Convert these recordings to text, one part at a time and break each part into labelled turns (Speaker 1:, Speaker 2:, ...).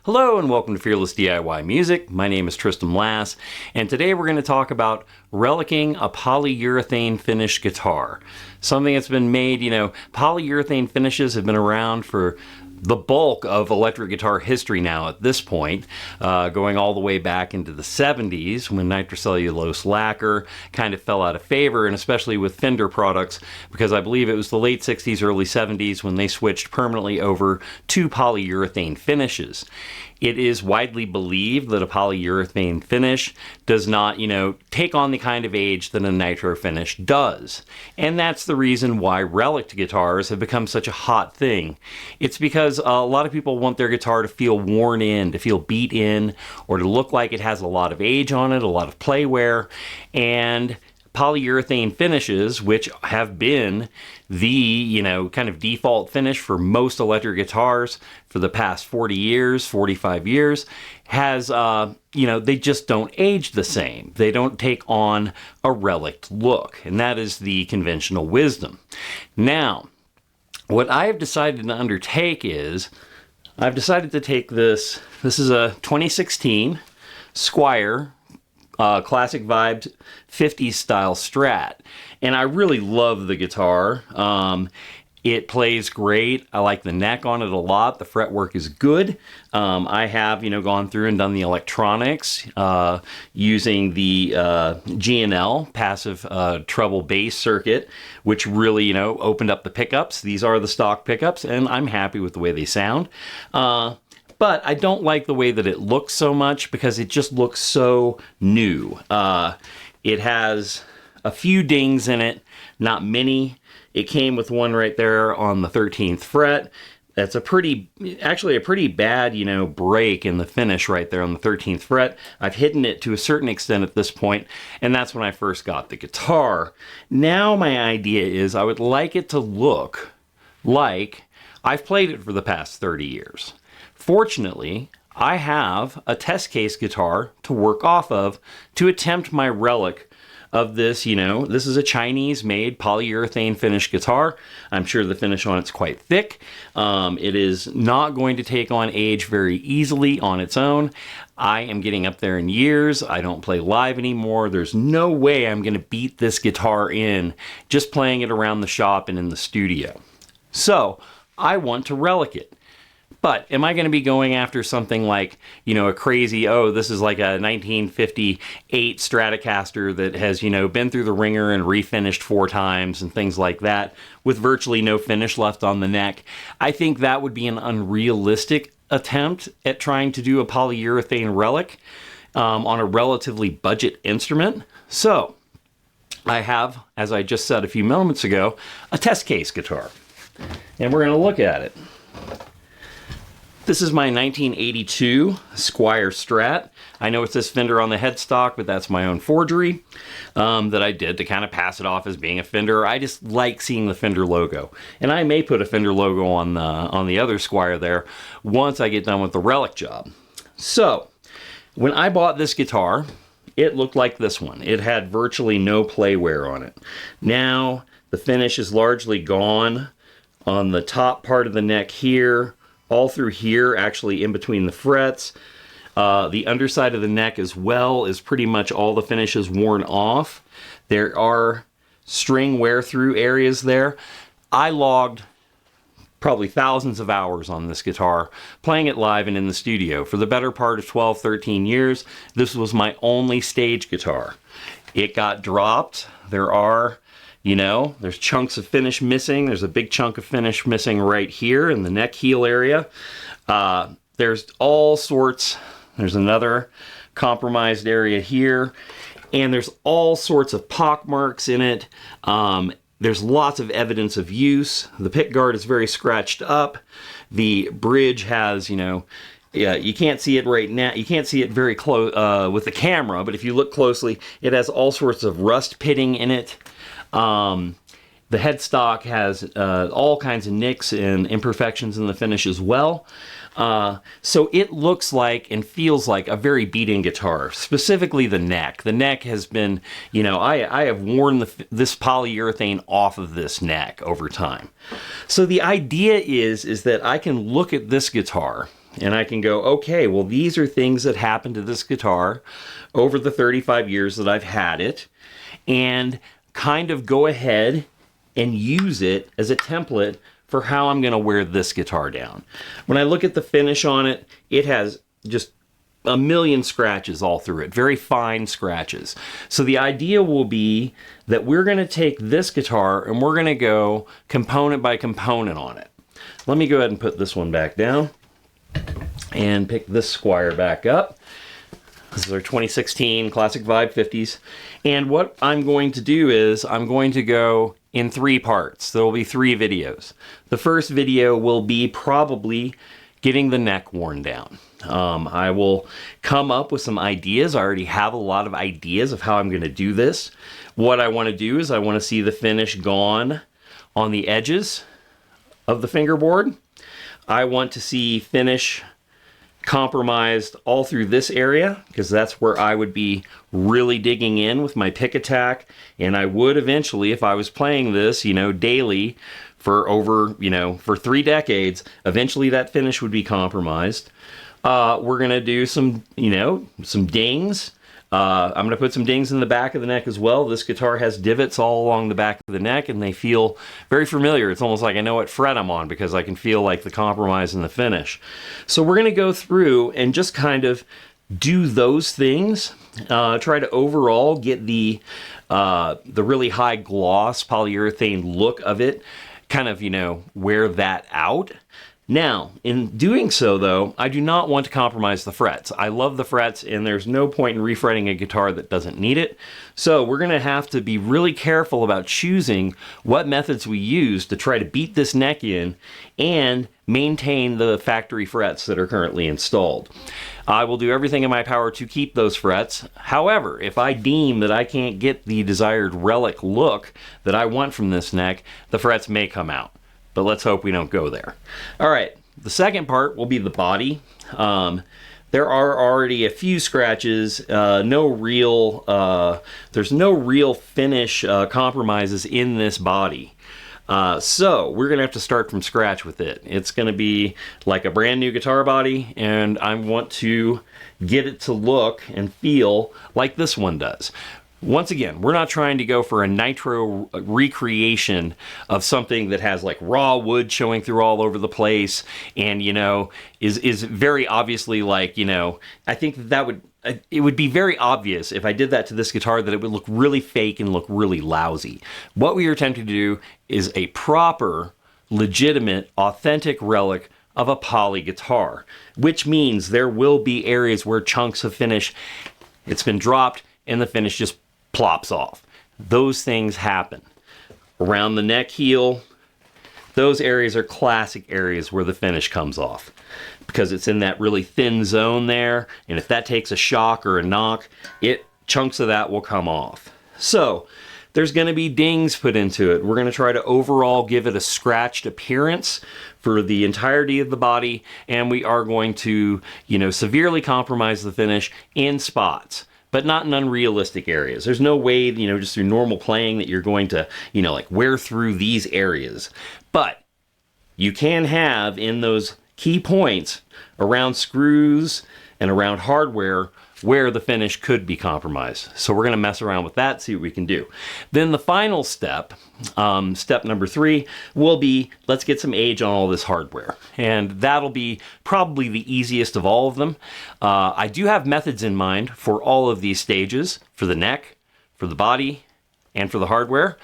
Speaker 1: Hello and welcome to Fearless DIY Music. My name is Tristan Lass, and today we're going to talk about relicing a polyurethane finish guitar. Something that's been made, polyurethane finishes have been around for the bulk of electric guitar history now at this point, going all the way back into the 70s when nitrocellulose lacquer kind of fell out of favor, and especially with Fender products, because I believe it was the late 60s, early 70s when they switched permanently over to polyurethane finishes. It is widely believed that a polyurethane finish does not, take on the kind of age that a nitro finish does. And that's the reason why relic guitars have become such a hot thing. It's because a lot of people want their guitar to feel worn in, to feel beat in, or to look like it has a lot of age on it, a lot of play wear. And polyurethane finishes, which have been the, kind of default finish for most electric guitars for the past 40 years, 45 years, has, they just don't age the same. They don't take on a relic look, and that is the conventional wisdom. Now, what I have decided to undertake is, I've decided to take this is a 2016 Squier Classic Vibe 50s style Strat, and I really love the guitar. It plays great. I like the neck on it a lot. The fretwork is good. I have, gone through and done the electronics using the G&L passive treble bass circuit, which really, opened up the pickups. These are the stock pickups, and I'm happy with the way they sound. But I don't like the way that it looks so much because it just looks so new. It has a few dings in it, not many. It came with one right there on the 13th fret. That's actually a pretty bad, break in the finish right there on the 13th fret. I've hidden it to a certain extent at this point, and that's when I first got the guitar. Now my idea is I would like it to look like I've played it for the past 30 years. Fortunately, I have a test case guitar to work off of to attempt my relic of this, this is a Chinese-made polyurethane finish guitar. I'm sure the finish on it's quite thick. It is not going to take on age very easily on its own. I am getting up there in years. I don't play live anymore. There's no way I'm going to beat this guitar in just playing it around the shop and in the studio. So, I want to relic it. But am I going to be going after something like, a crazy, this is like a 1958 Stratocaster that has, been through the ringer and refinished 4 times and things like that with virtually no finish left on the neck? I think that would be an unrealistic attempt at trying to do a polyurethane relic on a relatively budget instrument. So I have, as I just said a few moments ago, a test case guitar. And we're going to look at it. This is my 1982 Squier Strat. I know it says Fender on the headstock, but that's my own forgery that I did to kind of pass it off as being a Fender. I just like seeing the Fender logo. And I may put a Fender logo on the other Squier there once I get done with the relic job. So, when I bought this guitar, it looked like this one. It had virtually no play wear on it. Now, the finish is largely gone on the top part of the neck here, all through here, actually in between the frets. The underside of the neck as well is pretty much all the finishes worn off. There are string wear through areas there. I logged probably thousands of hours on this guitar, playing it live and in the studio. For the better part of 12, 13 years, this was my only stage guitar. It got dropped. There are there's chunks of finish missing. There's a big chunk of finish missing right here in the neck heel area. There's all sorts. There's another compromised area here. And there's all sorts of pock marks in it. There's lots of evidence of use. The pick guard is very scratched up. The bridge has, you can't see it right now. You can't see it very close with the camera, but if you look closely, it has all sorts of rust pitting in it. The headstock has all kinds of nicks and imperfections in the finish as well. So it looks like and feels like a very beat-in guitar, specifically the neck. The neck has been, I have worn this polyurethane off of this neck over time. So the idea is that I can look at this guitar and I can go, okay, well, these are things that happened to this guitar over the 35 years that I've had it, and kind of go ahead and use it as a template for how I'm going to wear this guitar down. When I look at the finish on it, it has just a million scratches all through it, very fine scratches. So the idea will be that we're going to take this guitar and we're going to go component by component on it. Let me go ahead and put this one back down and pick this Squier back up. This is our 2016 Classic Vibe 50s. And what I'm going to do is I'm going to go in 3 parts. There will be 3 videos. The first video will be probably getting the neck worn down. I will come up with some ideas. I already have a lot of ideas of how I'm going to do this. What I want to do is I want to see the finish gone on the edges of the fingerboard. I want to see finish compromised all through this area, because that's where I would be really digging in with my pick attack, and I would eventually, if I was playing this, you know, daily for over, you know, for 3 decades, eventually that finish would be compromised. We're gonna do some, you know, some dings. I'm gonna put some dings in the back of the neck as well. This guitar has divots all along the back of the neck, and they feel very familiar. It's almost like I know what fret I'm on, because I can feel like the compromise in the finish. So we're gonna go through and just kind of do those things. Try to overall get the really high gloss polyurethane look of it, kind of, you know, wear that out. Now, in doing so, though, I do not want to compromise the frets. I love the frets, and there's no point in refretting a guitar that doesn't need it. So we're going to have to be really careful about choosing what methods we use to try to beat this neck in and maintain the factory frets that are currently installed. I will do everything in my power to keep those frets. However, if I deem that I can't get the desired Relic look that I want from this neck, the frets may come out. But let's hope we don't go there. All right, the second part will be the body. There are already a few scratches, there's no real finish compromises in this body. So we're gonna have to start from scratch with it. It's gonna be like a brand new guitar body, and I want to get it to look and feel like this one does. Once again, we're not trying to go for a nitro recreation of something that has like raw wood showing through all over the place and, you know, is very obviously like, you know, I think it would be very obvious if I did that to this guitar that it would look really fake and look really lousy. What we are attempting to do is a proper, legitimate, authentic relic of a poly guitar, which means there will be areas where chunks of finish, it's been dropped and the finish just plops off. Those things happen. Around the neck heel, those areas are classic areas where the finish comes off, because it's in that really thin zone there, and if that takes a shock or a knock, chunks of that will come off. So there's going to be dings put into it. We're going to try to overall give it a scratched appearance for the entirety of the body, and we are going to, you know, severely compromise the finish in spots, but not in unrealistic areas. There's no way, you know, just through normal playing that you're going to, you know, like wear through these areas. But you can have in those key points around screws and around hardware where the finish could be compromised. So we're gonna mess around with that, see what we can do. Then the final step, step number 3, will be, let's get some age on all this hardware. And that'll be probably the easiest of all of them. I do have methods in mind for all of these stages, for the neck, for the body, and for the hardware.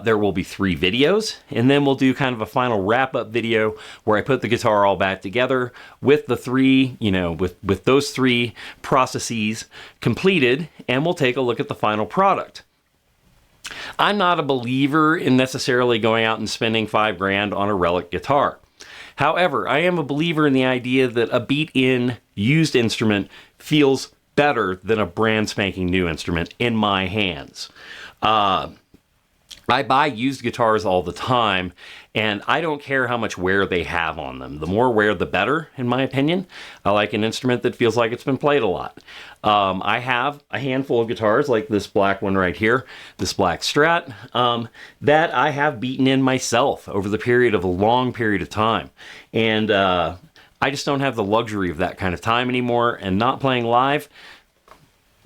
Speaker 1: There will be 3 videos, and then we'll do kind of a final wrap-up video where I put the guitar all back together with the 3, you know, with those 3 processes completed, and we'll take a look at the final product. I'm not a believer in necessarily going out and spending $5 grand on a Relic guitar. However, I am a believer in the idea that a beat-in used instrument feels better than a brand spanking new instrument in my hands. I buy used guitars all the time, and I don't care how much wear they have on them. The more wear, the better, in my opinion. I like an instrument that feels like it's been played a lot. I have a handful of guitars, like this black one right here, this black Strat, that I have beaten in myself over the period of a long period of time. And I just don't have the luxury of that kind of time anymore, and not playing live,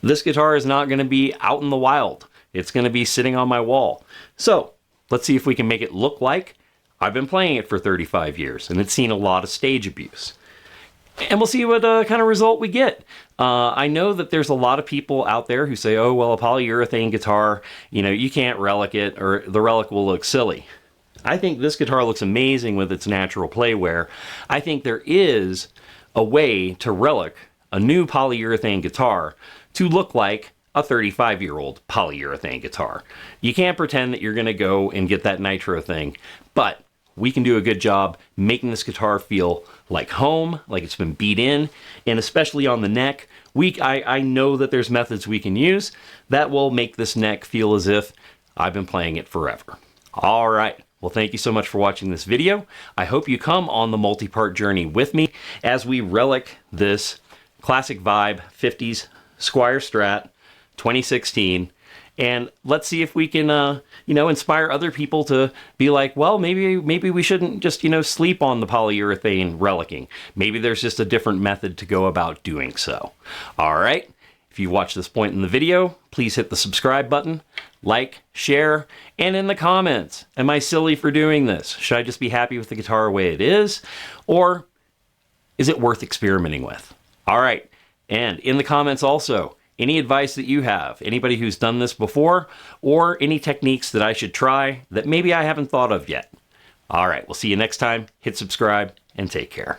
Speaker 1: this guitar is not going to be out in the wild. It's going to be sitting on my wall. So let's see if we can make it look like I've been playing it for 35 years and it's seen a lot of stage abuse. And we'll see what kind of result we get. I know that there's a lot of people out there who say, oh, well, a polyurethane guitar, you know, you can't relic it or the relic will look silly. I think this guitar looks amazing with its natural play wear. I think there is a way to relic a new polyurethane guitar to look like a 35-year-old polyurethane guitar. You can't pretend that you're going to go and get that nitro thing, but we can do a good job making this guitar feel like home, like it's been beat in, and especially on the neck. I know that there's methods we can use that will make this neck feel as if I've been playing it forever. All right. Well, thank you so much for watching this video. I hope you come on the multi-part journey with me as we relic this Classic Vibe 50s Squier Strat 2016. And let's see if we can, you know, inspire other people to be like, well, maybe we shouldn't just, you know, sleep on the polyurethane relicing. Maybe there's just a different method to go about doing so. All right. If you watched this point in the video, please hit the subscribe button, like, share, and in the comments, am I silly for doing this? Should I just be happy with the guitar the way it is? Or is it worth experimenting with? All right. And in the comments also, any advice that you have, anybody who's done this before, or any techniques that I should try that maybe I haven't thought of yet. All right, we'll see you next time. Hit subscribe and take care.